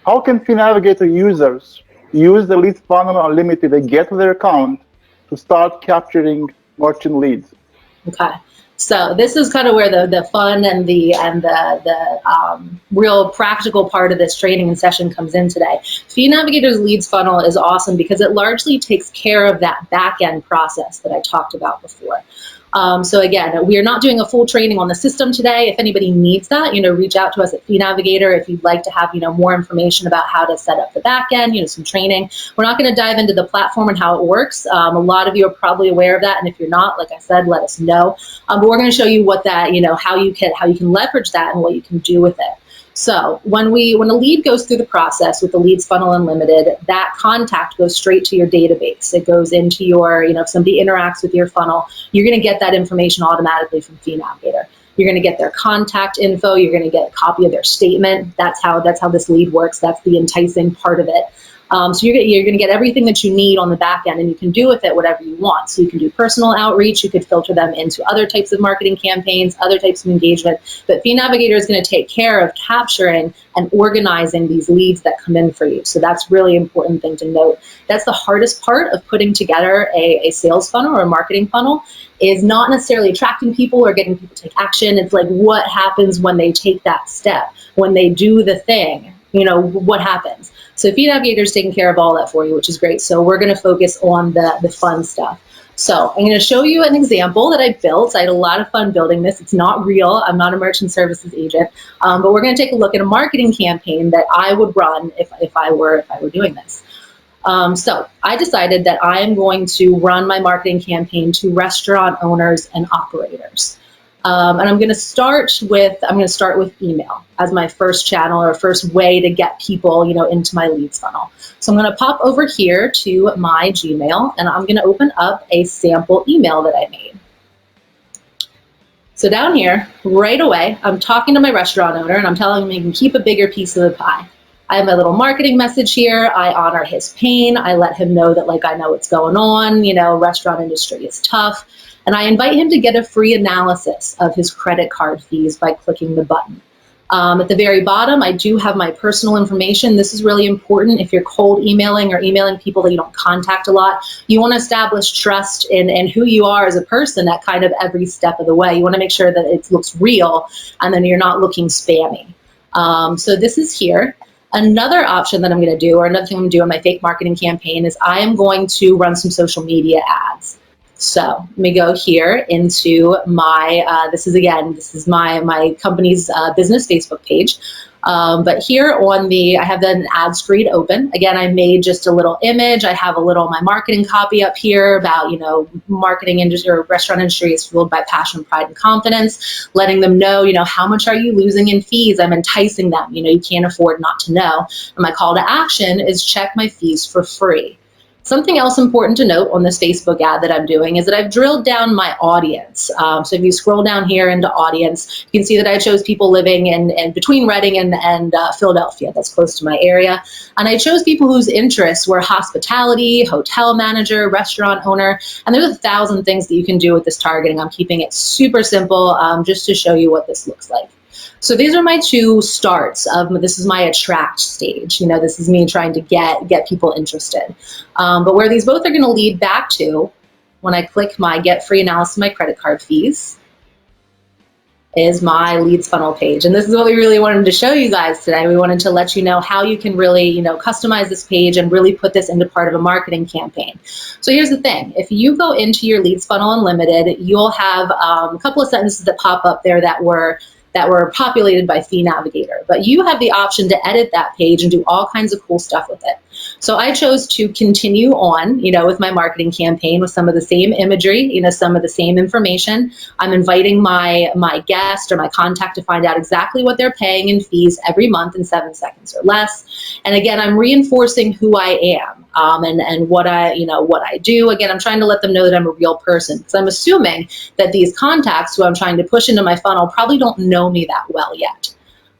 How can Fee Navigator users use the Leads Funnel Unlimited and get to their account to start capturing merchant leads? Okay. So this is kind of where the fun and the real practical part of this training and session comes in today. Fee Navigator's Leads Funnel is awesome because it largely takes care of that back-end process that I talked about before. So again, we are not doing a full training on the system today. If anybody needs that, reach out to us at Fee Navigator if you'd like to have, more information about how to set up the back end, some training. We're not going to dive into the platform and how it works. A lot of you are probably aware of that, and if you're not, like I said, let us know. But we're going to show you what that, how you can leverage that and what you can do with it. So when a lead goes through the process with the Leads Funnel Unlimited, that contact goes straight to your database. It goes into your, if somebody interacts with your funnel, you're going to get that information automatically from Fee Navigator. You're going to get their contact info. You're going to get a copy of their statement. That's how this lead works. That's the enticing part of it. So you're going to get everything that you need on the back end, and you can do with it whatever you want. So you can do personal outreach. You could filter them into other types of marketing campaigns, other types of engagement. But Fee Navigator is going to take care of capturing and organizing these leads that come in for you. So that's really important thing to note. That's the hardest part of putting together a sales funnel or a marketing funnel, is not necessarily attracting people or getting people to take action. It's like, what happens when they take that step, when they do the thing, what happens? So Fee Navigator is taking care of all that for you, which is great. So we're going to focus on the fun stuff. So I'm going to show you an example that I built. I had a lot of fun building this. It's not real. I'm not a merchant services agent, but we're going to take a look at a marketing campaign that I would run if I were doing this. So I decided that I am going to run my marketing campaign to restaurant owners and operators. And I'm going to start with email as my first channel or first way to get people, into my leads funnel. So I'm going to pop over here to my Gmail, and I'm going to open up a sample email that I made. So down here, right away, I'm talking to my restaurant owner, and I'm telling him he can keep a bigger piece of the pie. I have my little marketing message here. I honor his pain. I let him know that, I know what's going on. Restaurant industry is tough. And I invite him to get a free analysis of his credit card fees by clicking the button. At the very bottom, I do have my personal information. This is really important. If you're cold emailing or emailing people that you don't contact a lot, you want to establish trust in who you are as a person at kind of every step of the way. You want to make sure that it looks real and then you're not looking spammy. So this is here. Another option that I'm going to do, or another thing I'm going to do in my fake marketing campaign, is I am going to run some social media ads. So let me go here into my, this is my company's business Facebook page. But here I have an ad screen open. Again, I made just a little image. I have a little, my marketing copy up here about, marketing industry or restaurant industry is fueled by passion, pride, and confidence, letting them know, how much are you losing in fees? I'm enticing them, you can't afford not to know. And my call to action is check my fees for free. Something else important to note on this Facebook ad that I'm doing is that I've drilled down my audience. So if you scroll down here into audience, you can see that I chose people living in between Reading and Philadelphia. That's close to my area. And I chose people whose interests were hospitality, hotel manager, restaurant owner, and there's 1,000 things that you can do with this targeting. I'm keeping it super simple just to show you what this looks like. So these are my two starts this is my attract stage. This is me trying to get people interested. But where these both are going to lead back to, when I click my get free analysis of my credit card fees, is my leads funnel page. And this is what we really wanted to show you guys today. We wanted to let you know how you can really, customize this page and really put this into part of a marketing campaign. So here's the thing. If you go into your leads funnel unlimited, you'll have a couple of sentences that pop up there that were populated by Fee Navigator. But you have the option to edit that page and do all kinds of cool stuff with it. So I chose to continue on, with my marketing campaign with some of the same imagery, some of the same information. I'm inviting my guest or my contact to find out exactly what they're paying in fees every month in 7 seconds or less. And again, I'm reinforcing who I am and what I do. Again, I'm trying to let them know that I'm a real person, because I'm assuming that these contacts who I'm trying to push into my funnel probably don't know me that well yet.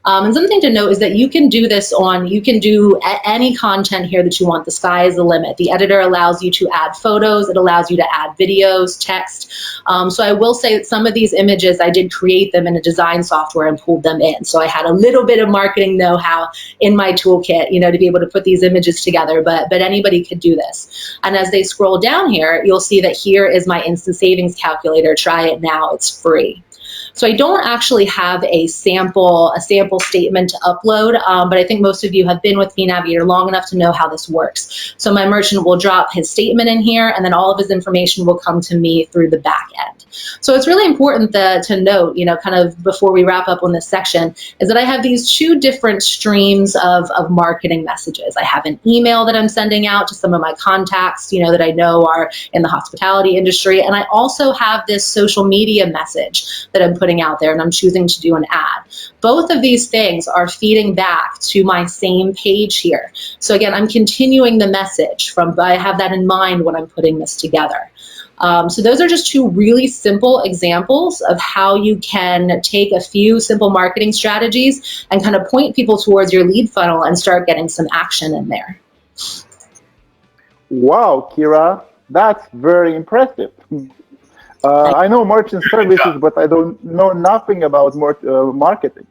And something to note is that you can do this you can do any content here that you want. The sky is the limit. The editor allows you to add photos. It allows you to add videos, text. So I will say that some of these images, I did create them in a design software and pulled them in. So I had a little bit of marketing know-how in my toolkit, to be able to put these images together, but anybody could do this. And as they scroll down here, you'll see that here is my instant savings calculator. Try it now, it's free. So I don't actually have a sample statement to upload, but I think most of you have been with Fee Navigator long enough to know how this works. So my merchant will drop his statement in here, and then all of his information will come to me through the back end. So it's really important to note, kind of before we wrap up on this section, is that I have these two different streams of marketing messages. I have an email that I'm sending out to some of my contacts, that I know are in the hospitality industry, and I also have this social media message that I'm putting out there, and I'm choosing to do an ad. Both of these things are feeding back to my same page here. So again, I'm continuing the message I have that in mind when I'm putting this together. So those are just two really simple examples of how you can take a few simple marketing strategies and kind of point people towards your lead funnel and start getting some action in there. Wow, Kira, that's very impressive. I know merchant services, but I don't know nothing about marketing.